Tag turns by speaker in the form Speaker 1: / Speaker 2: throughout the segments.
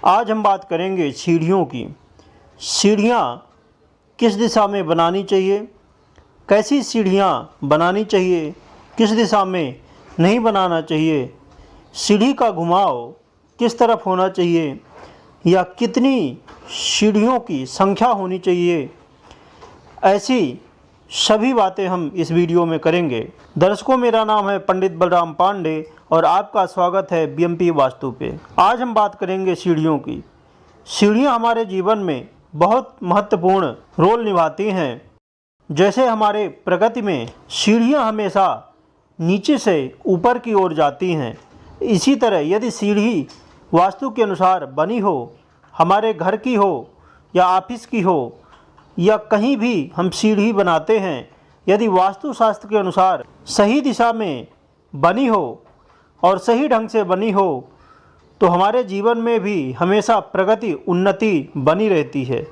Speaker 1: आज हम बात करेंगे सीढ़ियों की। सीढ़ियाँ किस दिशा में बनानी चाहिए, कैसी सीढ़ियाँ बनानी चाहिए, किस दिशा में नहीं बनाना चाहिए, सीढ़ी का घुमाव किस तरफ होना चाहिए या कितनी सीढ़ियों की संख्या होनी चाहिए, ऐसी सभी बातें हम इस वीडियो में करेंगे। दर्शकों, मेरा नाम है पंडित बलराम पांडे और आपका स्वागत है बीएमपी वास्तु पे। आज हम बात करेंगे सीढ़ियों की। सीढ़ियाँ हमारे जीवन में बहुत महत्वपूर्ण रोल निभाती हैं। जैसे हमारे प्रगति में सीढ़ियाँ हमेशा नीचे से ऊपर की ओर जाती हैं, इसी तरह यदि सीढ़ी वास्तु के अनुसार बनी हो, हमारे घर की हो या ऑफिस की हो या कहीं भी हम सीढ़ी बनाते हैं, यदि वास्तुशास्त्र के अनुसार सही दिशा में बनी हो और सही ढंग से बनी हो तो हमारे जीवन में भी हमेशा प्रगति उन्नति बनी रहती है।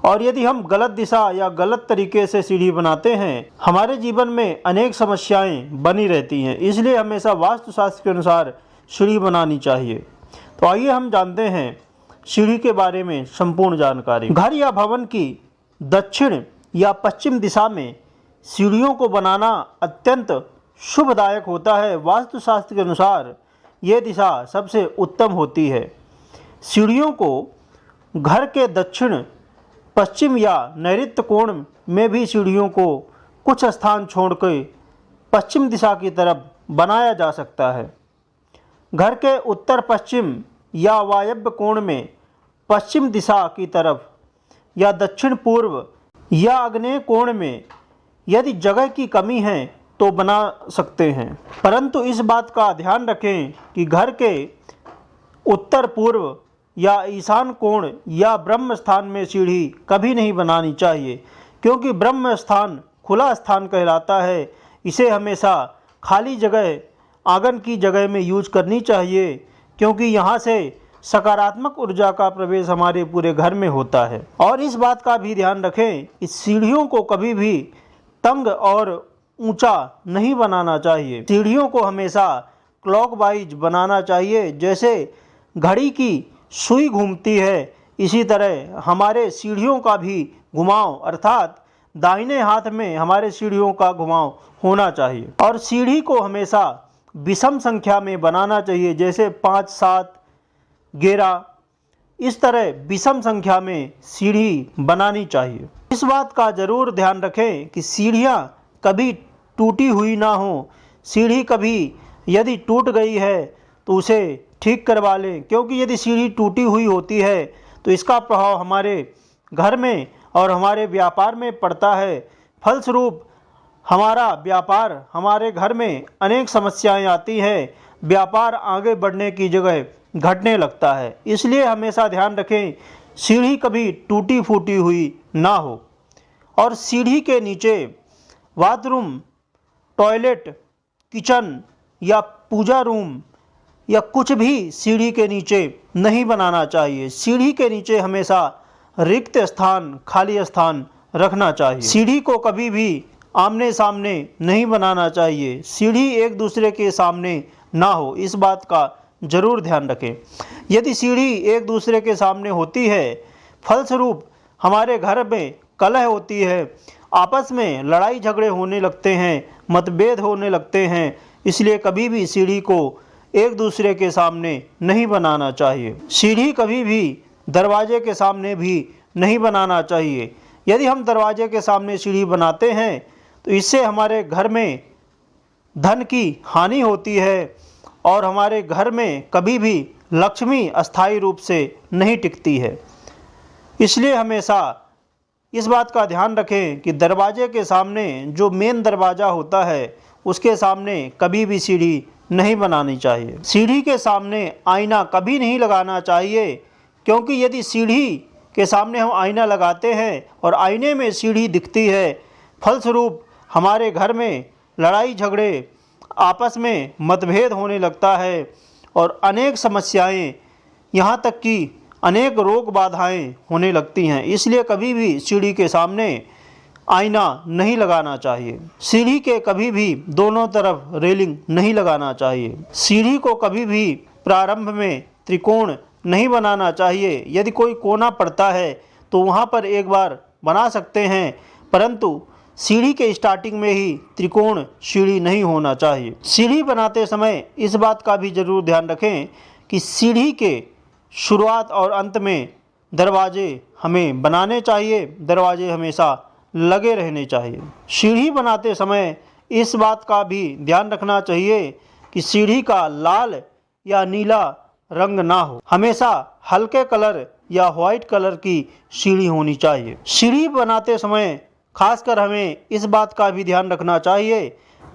Speaker 1: और यदि हम गलत दिशा या गलत तरीके से सीढ़ी बनाते हैं, हमारे जीवन में अनेक समस्याएं बनी रहती हैं। इसलिए हमेशा वास्तुशास्त्र के अनुसार सीढ़ी बनानी चाहिए। तो आइए हम जानते हैं सीढ़ी के बारे में संपूर्ण जानकारी। घर या भवन की दक्षिण या पश्चिम दिशा में सीढ़ियों को बनाना अत्यंत शुभदायक होता है। वास्तुशास्त्र के अनुसार ये दिशा सबसे उत्तम होती है। सीढ़ियों को घर के दक्षिण पश्चिम या नैऋत्य कोण में भी सीढ़ियों को कुछ स्थान छोड़कर पश्चिम दिशा की तरफ बनाया जा सकता है। घर के उत्तर पश्चिम या वायव्य कोण में पश्चिम दिशा की तरफ या दक्षिण पूर्व या आग्नेय कोण में यदि जगह की कमी है तो बना सकते हैं, परंतु इस बात का ध्यान रखें कि घर के उत्तर पूर्व या ईशान कोण या ब्रह्म स्थान में सीढ़ी कभी नहीं बनानी चाहिए, क्योंकि ब्रह्म स्थान खुला स्थान कहलाता है। इसे हमेशा खाली जगह, आंगन की जगह में यूज करनी चाहिए, क्योंकि यहाँ से सकारात्मक ऊर्जा का प्रवेश हमारे पूरे घर में होता है। और इस बात का भी ध्यान रखें कि सीढ़ियों को कभी भी तंग और ऊंचा नहीं बनाना चाहिए। सीढ़ियों को हमेशा क्लॉकवाइज बनाना चाहिए। जैसे घड़ी की सुई घूमती है, इसी तरह हमारे सीढ़ियों का भी घुमाव अर्थात दाहिने हाथ में हमारे सीढ़ियों का घुमाव होना चाहिए। और सीढ़ी को हमेशा विषम संख्या में बनाना चाहिए, जैसे 5, 7, 11, इस तरह विषम संख्या में सीढ़ी बनानी चाहिए। इस बात का जरूर ध्यान रखें कि सीढ़ियाँ कभी टूटी हुई ना हो। सीढ़ी कभी यदि टूट गई है तो उसे ठीक करवा लें, क्योंकि यदि सीढ़ी टूटी हुई होती है तो इसका प्रभाव हमारे घर में और हमारे व्यापार में पड़ता है। फलस्वरूप हमारा व्यापार, हमारे घर में अनेक समस्याएं आती हैं, व्यापार आगे बढ़ने की जगह घटने लगता है। इसलिए हमेशा ध्यान रखें सीढ़ी कभी टूटी फूटी हुई ना हो। और सीढ़ी के नीचे बाथरूम, टॉयलेट, किचन या पूजा रूम या कुछ भी सीढ़ी के नीचे नहीं बनाना चाहिए। सीढ़ी के नीचे हमेशा रिक्त स्थान, खाली स्थान रखना चाहिए। सीढ़ी को कभी भी आमने सामने नहीं बनाना चाहिए। सीढ़ी एक दूसरे के सामने ना हो, इस बात का जरूर ध्यान रखें। यदि सीढ़ी एक दूसरे के सामने होती है, फलस्वरूप हमारे घर में कलह होती है, आपस में लड़ाई झगड़े होने लगते हैं, मतभेद होने लगते हैं। इसलिए कभी भी सीढ़ी को एक दूसरे के सामने नहीं बनाना चाहिए। सीढ़ी कभी भी दरवाजे के सामने भी नहीं बनाना चाहिए। यदि हम दरवाजे के सामने सीढ़ी बनाते हैं तो इससे हमारे घर में धन की हानि होती है और हमारे घर में कभी भी लक्ष्मी अस्थायी रूप से नहीं टिकती है। इसलिए हमेशा इस बात का ध्यान रखें कि दरवाजे के सामने जो मेन दरवाज़ा होता है उसके सामने कभी भी सीढ़ी नहीं बनानी चाहिए। सीढ़ी के सामने आईना कभी नहीं लगाना चाहिए, क्योंकि यदि सीढ़ी के सामने हम आईना लगाते हैं और आईने में सीढ़ी दिखती है, फलस्वरूप हमारे घर में लड़ाई झगड़े, आपस में मतभेद होने लगता है और अनेक समस्याएं, यहाँ तक कि अनेक रोग बाधाएं होने लगती हैं। इसलिए कभी भी सीढ़ी के सामने आईना नहीं लगाना चाहिए। सीढ़ी के कभी भी दोनों तरफ रेलिंग नहीं लगाना चाहिए। सीढ़ी को कभी भी प्रारंभ में त्रिकोण नहीं बनाना चाहिए। यदि कोई कोना पड़ता है तो वहाँ पर एक बार बना सकते हैं, परंतु सीढ़ी के स्टार्टिंग में ही त्रिकोण सीढ़ी नहीं होना चाहिए। सीढ़ी बनाते समय इस बात का भी ज़रूर ध्यान रखें कि सीढ़ी के शुरुआत और अंत में दरवाजे हमें बनाने चाहिए, दरवाजे हमेशा लगे रहने चाहिए। सीढ़ी बनाते समय इस बात का भी ध्यान रखना चाहिए कि सीढ़ी का लाल या नीला रंग ना हो, हमेशा हल्के कलर या वाइट कलर की सीढ़ी होनी चाहिए। सीढ़ी बनाते समय खासकर हमें इस बात का भी ध्यान रखना चाहिए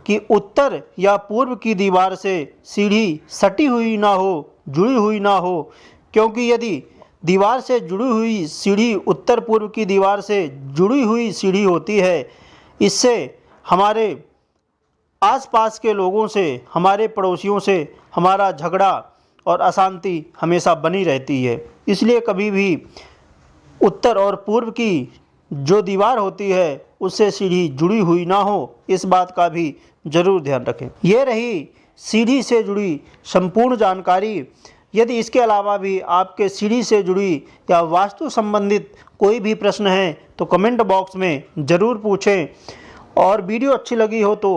Speaker 1: कि उत्तर या पूर्व की दीवार से सीढ़ी सटी हुई ना हो, जुड़ी हुई ना हो, क्योंकि यदि दीवार से जुड़ी हुई सीढ़ी उत्तर पूर्व की दीवार से जुड़ी हुई सीढ़ी होती है, इससे हमारे आसपास के लोगों से, हमारे पड़ोसियों से हमारा झगड़ा और अशांति हमेशा बनी रहती है। इसलिए कभी भी उत्तर और पूर्व की जो दीवार होती है उससे सीढ़ी जुड़ी हुई ना हो, इस बात का भी ज़रूर ध्यान रखें। ये रही सीढ़ी से जुड़ी संपूर्ण जानकारी। यदि इसके अलावा भी आपके सीढ़ी से जुड़ी या वास्तु संबंधित कोई भी प्रश्न है तो कमेंट बॉक्स में ज़रूर पूछें, और वीडियो अच्छी लगी हो तो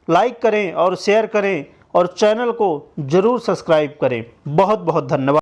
Speaker 1: लाइक करें और शेयर करें और चैनल को ज़रूर सब्सक्राइब करें। बहुत बहुत धन्यवाद।